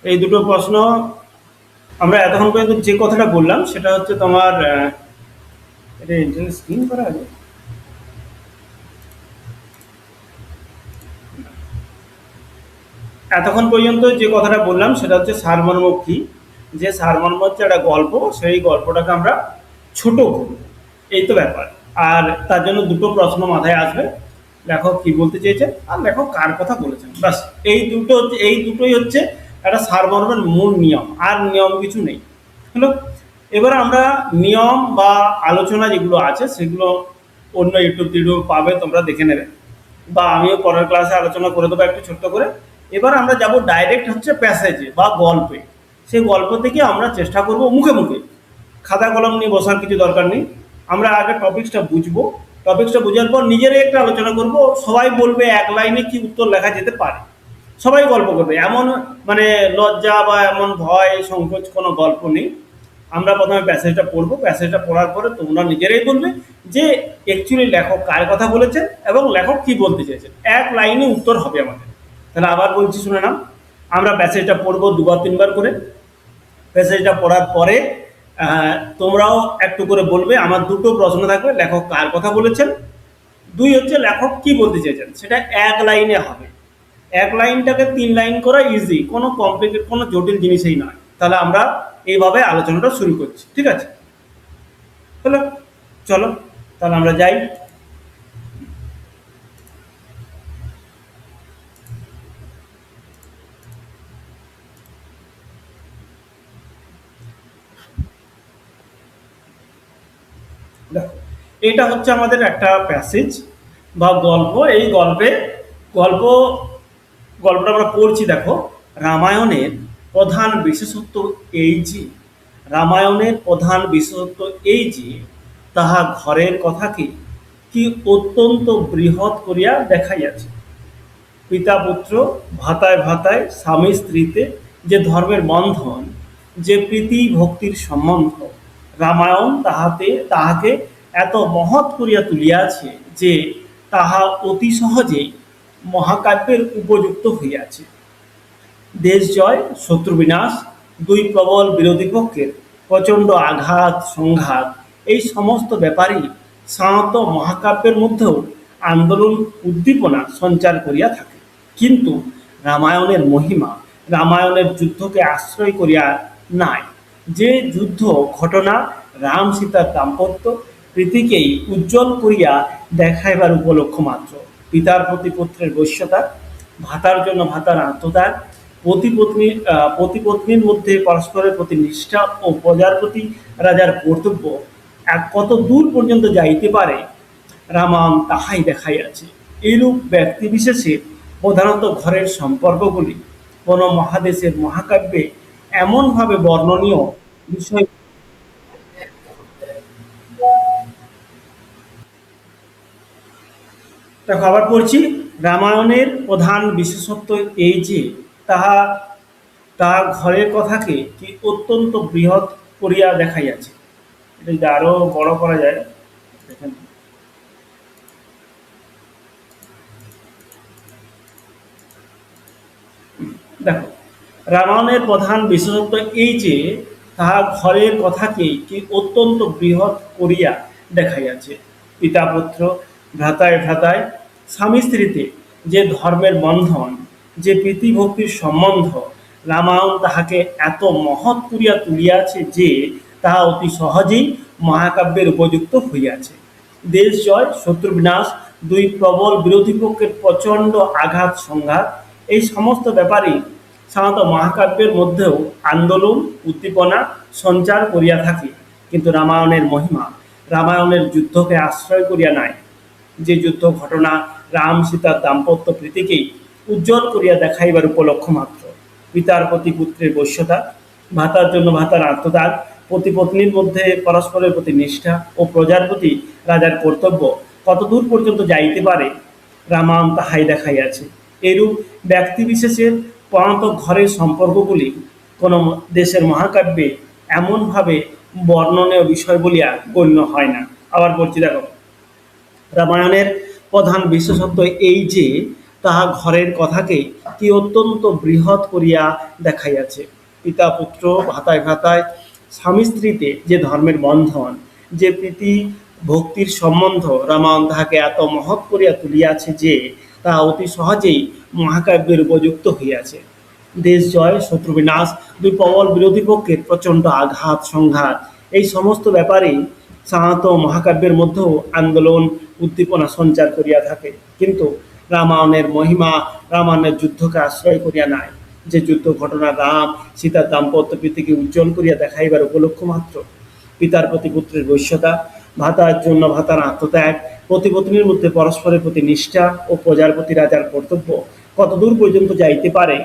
এই দুটো প্রশ্ন আমরা এতক্ষণ পর্যন্ত যে কথাটা বললাম সেটা হচ্ছে তোমার এটা ইন্টারনেট স্ক্রিন করা আছে। এতক্ষণ পর্যন্ত যে কথাটা বললাম সেটা হচ্ছে সারমর্ম কি, যে সারমর্ম হচ্ছে একটা গল্প, সেই গল্পটাকে আমরা ছোট করব, এই তো ব্যাপার। আর তার জন্য দুটো প্রশ্ন মাথায় আসবে, লেখক কি বলতে চেয়েছেন আর লেখক কার কথা বলেছেন, বাস। এই দুটোই হচ্ছে একটা সারমর্মের মূল নিয়ম, আর নিয়ম কিছু নেই। হলো। এবার আমরা নিয়ম বা আলোচনা যেগুলো আছে সেগুলো অন্য ইউটিউব ভিডিও পাবে, তোমরা দেখে নেবে, বা আমিও পরের ক্লাসে আলোচনা করে দেবো একটু ছোট্ট করে। এবার আমরা যাব ডাইরেক্ট হচ্ছে প্যাসেজে বা গল্পে। সেই গল্প থেকে আমরা চেষ্টা করব মুখে মুখে, খাতা কলম নিয়ে বসার কিছু দরকার নেই। আমরা আগে টপিক্সটা বুঝবো, টপিক্সটা বোঝার পর নিজেরাই একটা আলোচনা করব, সবাই বলবে এক লাইনে কি উত্তর লেখা যেতে পারে, সবাই গল্প করবে। এমন মানে লজ্জা বা এমন ভয় সংকোচ কোনো গল্প নেই। আমরা প্রথমে প্যাসেজটা পড়বো, প্যাসেজটা পড়ার পরে তোমরা নিজেরাই বলবে যে অ্যাকচুয়ালি লেখক কার কথা বলেছেন এবং লেখক কি বলতে চেয়েছেন, এক লাইনে উত্তর হবে আমাদের। তাহলে আবার বলছি, শুনে নাও। আমরা প্যাসেজটা পড়বো দুবার তিনবার করে। প্যাসেজটা পড়ার পরে তোমরাও একটু করে বলবে। আমার দুটো প্রশ্ন থাকবে, লেখক কার কথা বলেছেন, দুই হচ্ছে লেখক কি বলতে চেয়েছেন। সেটা এক লাইনে হবে। এক লাইনটাকে 3 লাইন করা ইজি, কোনো কমপ্লিকেট কোনো জটিল জিনিসই নয়। তাহলে আমরা এইভাবে আলোচনাটা শুরু করছি, ঠিক আছে? হলো, চলো তাহলে আমরা যাই। দেখো, এটা হচ্ছে আমাদের একটা প্যাসেজ বা গল্প। এই গল্প গল্পটা আমরা পড়ছি। দেখো, রামায়ণের প্রধান বিশেষত্ব এই যে রামায়ণের প্রধান বিশেষত্ব এই যে তাহা ঘরের কথাকে কি অত্যন্ত বৃহৎ করিয়া দেখাইয়াছে। পিতা পুত্র, ভাতায় ভাতায়, স্বামী স্ত্রীতে যে ধর্মের বন্ধন, যে প্রীতি ভক্তির সম্বন্ধ, রামায়ণ তাহাকে এত মহৎ করিয়া তুলিয়াছে যে তাহা অতি সহজেই মহাকাব্যের উপযুক্ত হইয়াছে। দেশ জয়, শত্রু বিনাশ, দুই প্রবল বিরোধী পক্ষের প্রচণ্ড আঘাত সংঘাত, এই সমস্ত ব্যাপারই সাধারণত মহাকাব্যের মধ্যেও আন্দোলন উদ্দীপনা সঞ্চার করিয়া থাকে। কিন্তু রামায়ণের মহিমা রামায়ণের যুদ্ধকে আশ্রয় করিয়া নাই। যে যুদ্ধ ঘটনা রাম সীতার দাম্পত্য প্রীতিকেই উজ্জ্বল করিয়া দেখাইবার উপলক্ষ মাত্র। পিতার প্রতি পুত্রের বৈশ্যতা, ভাতার জন্য ভাতার আত্মত্যাগ, পতি পত্নীর মধ্যে পরস্পরের প্রতি নিষ্ঠা ও প্রজার প্রতি রাজার কর্তব্য এক কত দূর পর্যন্ত যাইতে পারে, রামায়ণ তাহাই দেখাইয়াছে। এইরূপ ব্যক্তিবিশেষে প্রধানত ঘরের সম্পর্কগুলি কোনো মহাদেশের মহাকাব্যে এমনভাবে বর্ণনীয় বিষয়। দেখো, আবার পড়ছি। রামায়ণের প্রধান বিশেষত্ব এই যে তাহা তাহা ঘরের কথাকে কি অত্যন্ত বৃহৎ করিয়া দেখাইয়াছে। এটা যদি আরো বড় করা যায়, দেখেন। দেখো, রামায়ণের প্রধান বিশেষত্ব এই যে তাহা ঘরের কথাকে কি অত্যন্ত বৃহৎ করিয়া দেখাইয়াছে। পিতা পুত্র, ভ্রাতায় ভ্রাতায়, স্বামী স্ত্রীতে যে ধর্মের বন্ধন, যে প্রীতি ভক্তির সম্বন্ধ, রামায়ণ তাহাকে এত মহৎ করিয়া তুলিয়াছে যে তাহা অতি সহজেই মহাকাব্যের উপযুক্ত হইয়াছে। দেশ জয়, শত্রু বিনাশ, দুই প্রবল বিরোধী পক্ষের প্রচণ্ড আঘাত সংঘাত, এই সমস্ত ব্যাপারই সাধারণত মহাকাব্যের মধ্যেও আন্দোলন উদ্দীপনা সঞ্চার করিয়া থাকে। কিন্তু রামায়ণের মহিমা রামায়ণের যুদ্ধকে আশ্রয় করিয়া নাই। যে যুদ্ধ ঘটনা রাম সীতার দাম্পত্য প্রীতিকেই উজ্জ্বল করিয়া দেখাইবার উপলক্ষ মাত্র। পিতার প্রতি পুত্রের বশ্যতা, ভাতার জন্য ভাতার আত্মত্যাগ, পতি পত্নীর মধ্যে পরস্পরের প্রতি নিষ্ঠা ও প্রজার প্রতি রাজার কর্তব্য, কতদূর পর্যন্ত যাইতে পারে রামায়ণ তাহাই দেখাইয়াছে। এরূপ ব্যক্তিবিশেষের প্রণত ঘরের সম্পর্কগুলি কোনো দেশের মহাকাব্যে এমনভাবে বর্ণনীয় বিষয় বলিয়া গণ্য হয় না। আবার বলছি দেখো, রামায়ণের প্রধান বিশেষত্ব এই যে তাহা ঘরের কথাকে কি অত্যন্ত বৃহৎ করিয়া দেখাইয়াছে। পিতা পুত্র, ভাতায় ভাতায়, স্বামী স্ত্রীতে যে ধর্মের বন্ধন, যে প্রীতি ভক্তির সম্বন্ধ, রামায়ণ তাহাকে এত মহৎ করিয়া তুলিয়াছে যে তাহা অতি সহজেই মহাকাব্যের উপযুক্ত হইয়াছে। দেশ জয়, শত্রু বিনাশ, দুই প্রবল বিরোধী পক্ষের প্রচণ্ড আঘাত সংঘাত, এই সমস্ত ব্যাপারেই সাধারণত মহাকাব্যের মধ্যেও আন্দোলন উদ্দীপনা সঞ্চার করিয়া থাকে। কিন্তু রামায়ণের মহিমা রামায়ণের যুদ্ধকে আশ্রয় করিয়া নাই, যে যুদ্ধ ঘটনা রাম সীতার দাম্পত্য প্রীতিকে উজ্জ্বল করিয়া দেখাইবার উপলক্ষ মাত্র। পিতার প্রতি পুত্রের বৈশ্যতা, ভাতার জন্য ভাতার আত্মত্যাগ, পতিপত্নীর মধ্যে পরস্পরের প্রতি নিষ্ঠা ও প্রজার প্রতি রাজার কর্তব্য কতদূর পর্যন্ত যাইতে পারে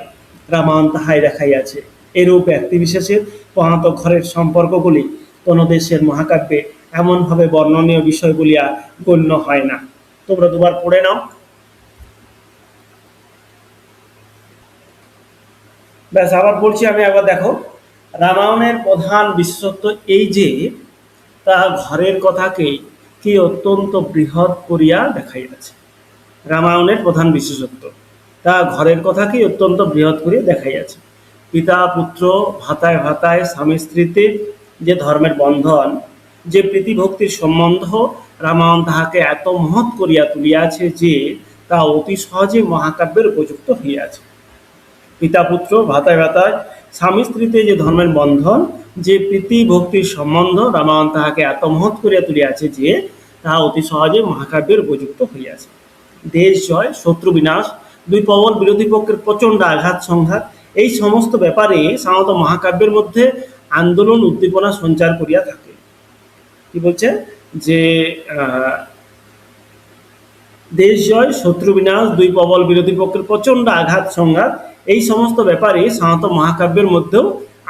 রামায়ণ তাহাই দেখাইয়াছে। এরূপ ব্যক্তিবিশেষের প্রণত ঘরের সম্পর্কগুলি কোন দেশের মহাকাব্যে এমনভাবে বর্ণনীয় বিষয় বলিয়া গণ্য হয় না। তোমরা দুবার পড়ে নাও। ব্যাস, আবার বলছি আমি, একবার দেখো, রামায়ণের প্রধান বিশেষত্ব এই যে তাহা ঘরের কথাকে কি অত্যন্ত বৃহৎ করিয়া দেখাইয়াছে। রামায়ণের প্রধান বিশেষত্ব তাহা ঘরের কথাকে অত্যন্ত বৃহৎ করিয়া দেখাইয়াছে। পিতা পুত্র, ভাতায় ভাতায়, স্বামী স্ত্রীতে যে ধর্মের বন্ধন, যে প্রীতি ভক্তির সম্বন্ধ, রামায়ণ তাহাকে এত মহৎ করিয়া তুলিয়াছে যে তা অতি সহজে মহাকাব্যের উপযুক্ত হইয়াছে। পিতা পুত্র, ভাতায় ভাতায়, স্বামী স্ত্রীতে যে ধর্মের বন্ধন, যে প্রীতি ভক্তির সম্বন্ধ, রামায়ণ তাহাকে এত মহৎ করিয়া তুলিয়াছে যে তাহা অতি সহজে মহাকাব্যের উপযুক্ত হইয়াছে। দেশ জয়, শত্রু বিনাশ, দুই প্রবল বিরোধী পক্ষের প্রচণ্ড আঘাত সংঘাত, এই সমস্ত ব্যাপারে সাধারণত মহাকাব্যের মধ্যে আন্দোলন উদ্দীপনা সঞ্চার করিয়া থাকে। কি বলছে যে দেশ জয়, শত্রু বিনাশ, দুই প্রবল বিরোধী পক্ষের প্রচণ্ড আঘাত সংঘাত, এই সমস্ত ব্যাপারে সাধারণত মহাকাব্যের মধ্যেও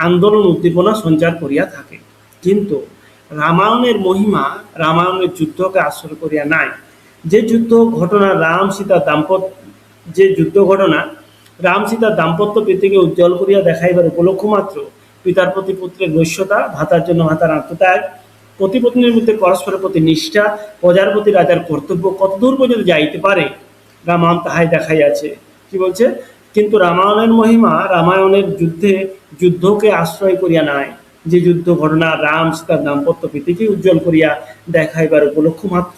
আন্দোলন উদ্দীপনা সঞ্চার করিয়া থাকে। কিন্তু রামায়ণের মহিমা রামায়ণের যুদ্ধকে আশ্রয় করিয়া নাই। যে যুদ্ধ ঘটনা রাম সীতার দাম্পত্য, যে যুদ্ধ ঘটনা রাম সীতার দাম্পত্য প্রীতিকে উজ্জ্বল করিয়া দেখাইবার উপলক্ষ মাত্র। পিতার প্রতি পুত্রের বৈশ্যতা, ভাতার জন্য ভাতার আত্মত্যাগ, পতিপত্নীর মধ্যে পরস্পরের প্রতি নিষ্ঠা, প্রজার প্রতি রাজার কর্তব্য কতদূর পর্যন্ত যাইতে পারে রামায়ণ তাহাই দেখাইয়াছে। কি বলছে, কিন্তু রামায়ণের মহিমা রামায়ণের যুদ্ধকে আশ্রয় করিয়া নাই। যে যুদ্ধ ঘটনা রাম সীতার দাম্পত্য প্রীতিকে উজ্জ্বল করিয়া দেখাইবার উপলক্ষ মাত্র।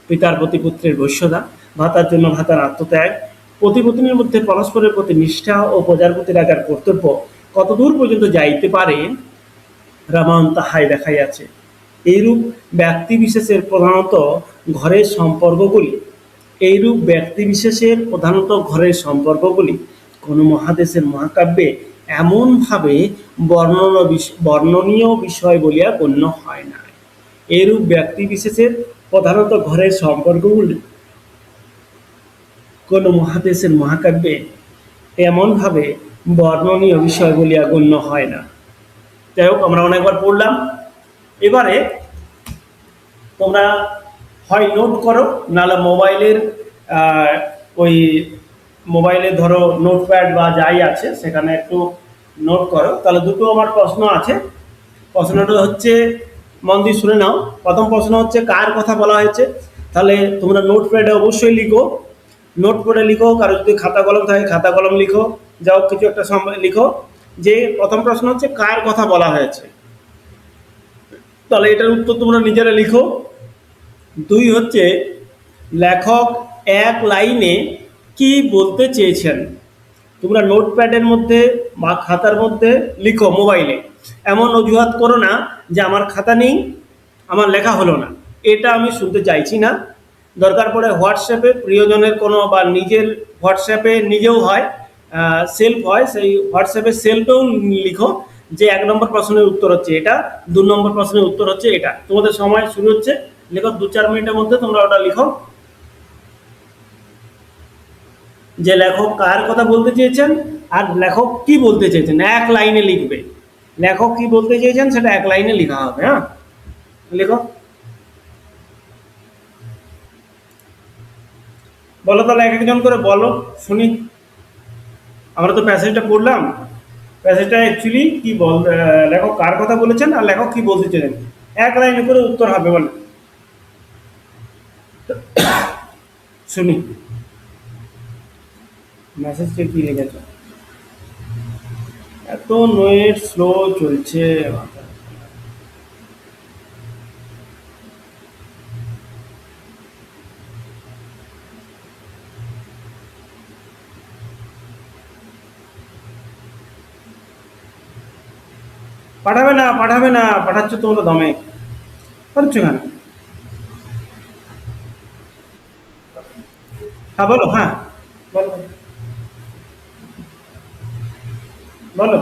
পিতার প্রতি পুত্রের বৈশ্যতা, ভাতার জন্য ভাতার আত্মত্যাগ, পতিপত্নীর মধ্যে পরস্পরের প্রতি নিষ্ঠা ও প্রজার প্রতি রাজার কর্তব্য কতদূর পর্যন্ত যাইতে পারে রামায়ণ তাহাই দেখাইয়াছে। এইরূপ ব্যক্তিবিশেষের প্রধানত ঘরের সম্পর্কগুলি কোনো মহাদেশের মহাকাব্যে এমনভাবে বর্ণনীয় বিষয় বলিয়া গণ্য হয় না। এরূপ ব্যক্তিবিশেষের প্রধানত ঘরের সম্পর্কগুলি কোনো মহাদেশের মহাকাব্যে এমনভাবে বর্ণনীয় বিষয় বলিয়া গণ্য হয় না। যাই হোক, আমরা অনেকবার পড়লাম। এবারে তোমরা হয় নোট করো, নাহলে ওই মোবাইলে ধরো নোটপ্যাড বা যাই আছে সেখানে একটু নোট করো। তাহলে দুটো আমার প্রশ্ন আছে। প্রশ্নটা হচ্ছে, মন দিয়ে শুনে নাও। প্রথম প্রশ্ন হচ্ছে কার কথা বলা হয়েছে। তাহলে তোমরা নোটপ্যাডে অবশ্যই লিখো, নোটপ্যাডে লিখো। কারো যদি খাতা কলম থাকে খাতা কলম লিখো, যাও কিছু একটা লিখো যে প্রথম প্রশ্ন হচ্ছে কার কথা বলা হয়েছে। তাহলে এটার উত্তর তোমরা নিজেরা লিখো। 2 হচ্ছে লেখক এক লাইনে কি বলতে চেয়েছেন। তোমরা নোটপ্যাডের মধ্যে বা খাতার মধ্যে লিখো, মোবাইলে। এমন অজুহাত করো না যে আমার খাতা নেই, আমার লেখা হলো না, এটা আমি শুনতে চাইছি না। দরকার পড়ে হোয়াটসঅ্যাপে প্রিয়জনের কোনো বা নিজের হোয়াটসঅ্যাপে নিজেও হয়, সেলফ হয়, সেই হোয়াটসঅ্যাপে সেলফেও লিখো যে 1 নম্বর প্রশ্নের উত্তর হচ্ছে এটা, 2 নম্বর প্রশ্নের উত্তর হচ্ছে এটা। তোমাদের সময় শুরু হচ্ছে, লিখো 2-4 মিনিটের মধ্যে তোমরা ওটা লিখো যে লেখক কার কথা বলতে চেয়েছেন আর লেখক কি বলতে চেয়েছেন। 1 লাইনে লিখবে, লেখক কি বলতে চেয়েছেন সেটা 1 লাইনে লেখা হবে। হ্যাঁ, লিখো। বলো তাহলে এক একজন করে বলো, শুনি। আমরা তো প্যাসেজটা পড়লাম, প্যাসেজটা অ্যাকচুয়ালি কি লেখক কার কথা বলেছেন আর লেখক কি বলতে চাইলেন, এক লাইনে করে উত্তর হবে বলে, শুনি। মেসেজটা কি লিখেছে? এত নেট স্লো চলছে। পাঠাবে না, পাঠাবে না, পাঠাচ্ছ তোমরা দমে, পাচ্ছ কেন? হ্যাঁ বলো, হ্যাঁ বলো, বলো।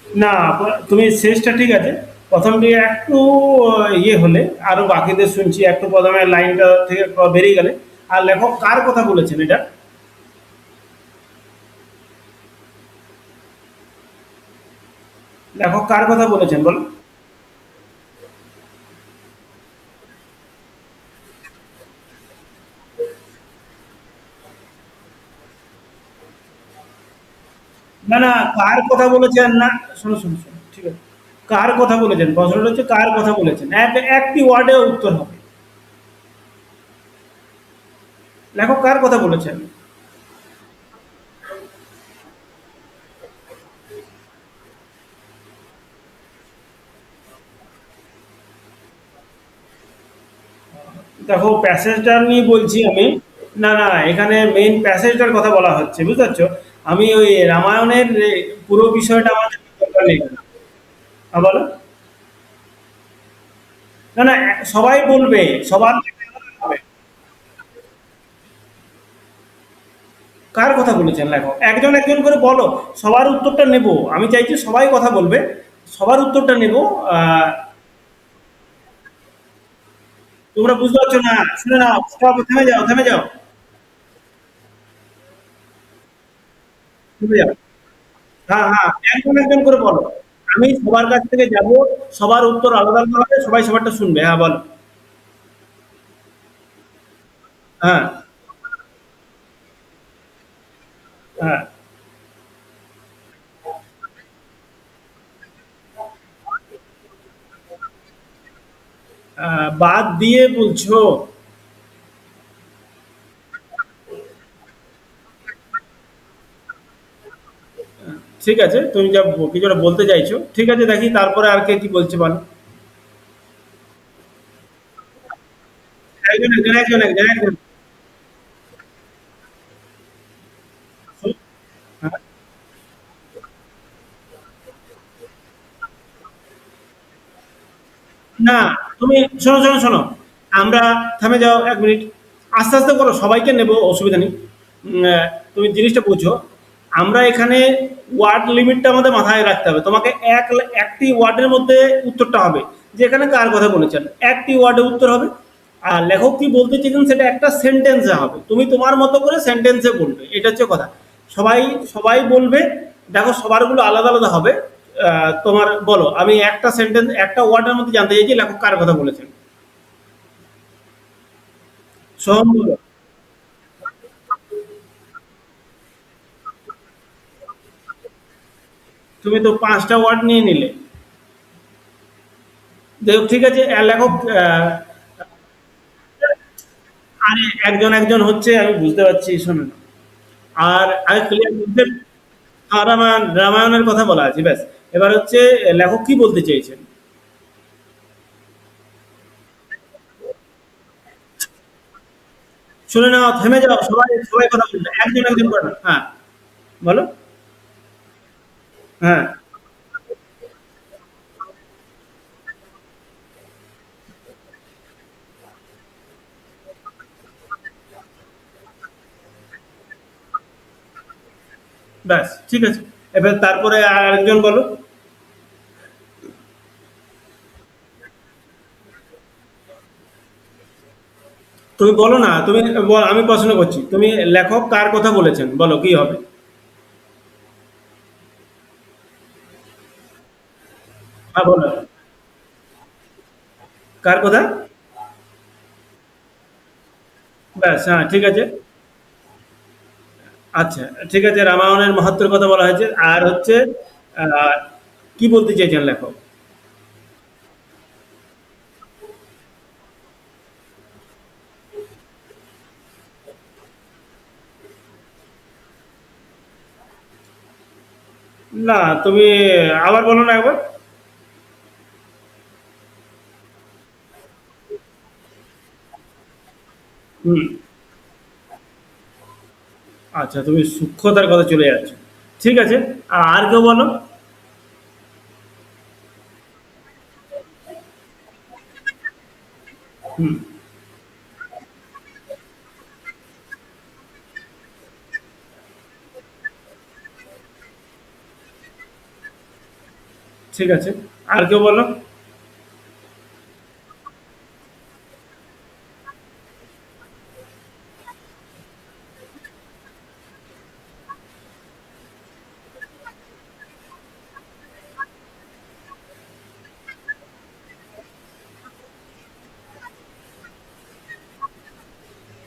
না, তুমি শেষটা ঠিক আছে, প্রথম দিকে একটু ইয়ে হলে, আরো বাকিদের শুনছি একটু প্রথমে লাইনটা থেকে বেরিয়ে গেলে। আর লেখক কার কথা বলেছেন এটা? লেখক কার কথা বলেছেন বলো? না না, কার কথা বলেছেন না, শোনো শোনো শোনো, ঠিক আছে। কার কথা বলেছেন, প্রশ্নটা হচ্ছে কার কথা বলেছেন, একটি ওয়ার্ডে উত্তর হবে। লেখক কার কথা বলেছেন? দেখো প্যাসেজটা নিয়ে বলছি আমি। না না, এখানে মেইন প্যাসেজটার কথা বলা হচ্ছে, বুঝতে পারছো? আমি ওই রামায়ণের পুরো বিষয়টা আমাদের দরকার নেই। হ্যাঁ, বলো। না না, সবাই বলবে, সবার হবে। কার কথা বলেছেন লেখক, একজন একজন করে বলো। সবার উত্তরটা নেব, আমি চাইছি সবাই কথা বলবে, সবার উত্তরটা নেব। আহ, তোমরা বুঝতে পারছো না, শুনে নাও, stop, থেমে যাও, থেমে যাও, থেমে যাও। হ্যাঁ হ্যাঁ, একজন একজন করে বলো। আমি সবার কাছ থেকে যাব, সবার উত্তর আলাদা আলাদা হবে, সবাই সবারটা শুনবে। হ্যাঁ বলো। হ্যাঁ হ্যাঁ। বাদ দিয়ে বলছো? ঠিক আছে, তুমি যা কিছুটা বলতে চাইছো, ঠিক আছে, দেখি তারপরে আর কে কি বলছে বলো। একজন একজন একজন একজন একজন। হ্যাঁ। না, তুমি শোনো শোনো শোনো, আমরা, থামে যাও 1 মিনিট, আস্তে আস্তে করো, সবাইকে নেব, অসুবিধা নেই। তুমি জিনিসটা বুঝো, আমরা এখানে ওয়ার্ড লিমিটটা আমাদের মাথায় রাখতে হবে। তোমাকে একটি ওয়ার্ডের মধ্যে উত্তরটা হবে, যে এখানে কার কথা বলেছেন, একটি ওয়ার্ডে উত্তর হবে। আর লেখক কি বলতে চেয়েছেন সেটা একটা সেন্টেন্সে হবে, তুমি তোমার মতো করে সেন্টেন্সে বলবে, এটা হচ্ছে কথা। সবাই সবাই বলবে। দেখো সবারগুলো আলাদা আলাদা হবে। তোমার বলো, আমি একটা সেন্টেন্স একটা ওয়ার্ডের মধ্যে জানতে চাইছি লেখক কার কথা বলেছেন। সোহম বলো। তুমি তো 5টা ওয়ার্ড নিয়ে নিলে। দেখো ঠিক আছে, লেখক আরে একজন একজন হচ্ছে, আমি বুঝতে পারছি, শোনো না। আর আগে ক্লিয়ার বুঝতে, রামায়ণের কথা বলা আছে ব্যাস। এবার হচ্ছে লেখক কি বলতে চেয়েছেন। শুনে নাও, থেমে যাও, সবাই সবাই কথা বলবে, একজন একজন করে না। হ্যাঁ বলো। হ্যাঁ। ব্যাস ঠিক আছে। এবার তারপরে আরেকজন বলো। তুমি বলো না, তুমি আমি প্রশ্ন করছি, তুমি লেখক কার কথা বলেছেন, বলো কি হবে। হ্যাঁ বলো, কার কথা। ব্যাস হ্যাঁ ঠিক আছে। আচ্ছা ঠিক আছে, রামায়ণের মাহাত্ম্যের কথা বলা হয়েছে, আর হচ্ছে আহ, কি বলতে চাইছেন লেখক। না তুমি আবার বলো না একবার। হুম। আচ্ছা তুমি সূক্ষ্মতার কথা চলে যাচ্ছ, ঠিক আছে। আর কেউ বলো। হুম। ঠিক আছে, আর কেউ বলো।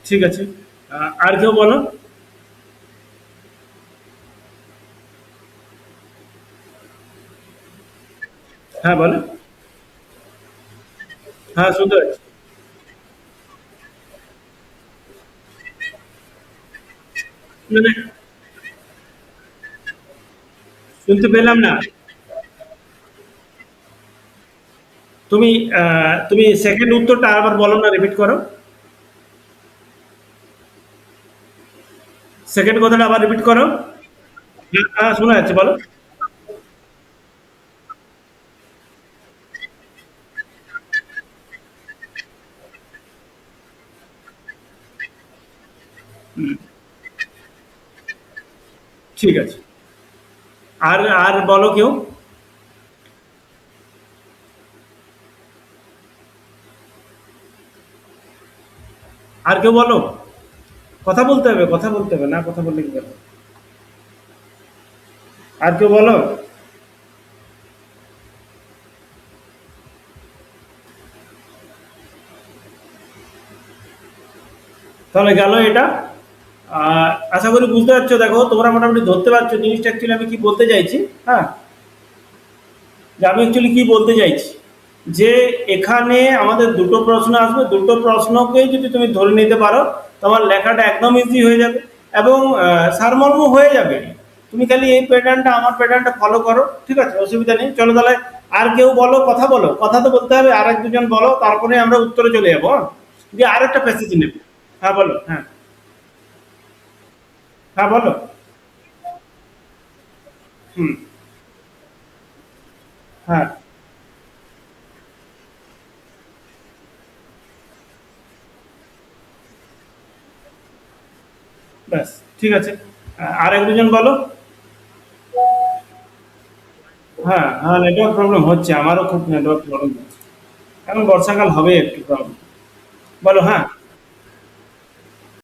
ঠিক আছে, আর কেউ বলো। হ্যাঁ বলো। হ্যাঁ শুনতে পাচ্ছি। মানে শুনতে পেলাম না। তুমি তুমি সেকেন্ড উত্তরটা আবার বলো না, রিপিট করো। সেকেন্ড কথাটা আবার রিপিট করো। হ্যাঁ হ্যাঁ, শোনা যাচ্ছে, বলো। ঠিক আছে, আর আর বলো কেউ। আর কেউ বলো। কথা বলতে হবে, কথা বলতে হবে, না কথা বললে কি হবে। আর কেউ বলো। তাহলে গেল এটা। আশা করি বুঝতে পারছো, দেখো তোমরা মোটামুটি ধরতে পারছো জিনিসটা অ্যাকচুয়ালি আমি কি বলতে চাইছি। হ্যাঁ, যে আমি অ্যাকচুয়ালি কি বলতে চাইছি, যে এখানে আমাদের দুটো প্রশ্ন আসবে, দুটো প্রশ্নকেই যদি তুমি ধরে নিতে পারো, তোমার লেখাটা একদম ইজি হয়ে যাবে, এবং সারমর্ম হয়ে যাবে। তুমি খালি এই প্যাটার্নটা, আমার প্যাটার্নটা ফলো করো, ঠিক আছে, অসুবিধা নেই। চলো তাহলে আর কেউ বলো, কথা বলো, কথা তো বলতে হবে, আর এক দুজন বলো, তারপরে আমরা উত্তরে চলে যাবো, হ্যাঁ? দিয়ে আরেকটা প্যাসেজ নেব। হ্যাঁ বলো, হ্যাঁ। হ্যাঁ বলো। হুম। হ্যাঁ। ব্যাস ঠিক আছে, আর এক দুজন বলো। হ্যাঁ হ্যাঁ, নেটওয়ার্ক প্রবলেম হচ্ছে, আমারও খুব নেটওয়ার্ক প্রবলেম হচ্ছে। এখন বর্ষাকাল হবে একটু প্রবলেম। বলো হ্যাঁ।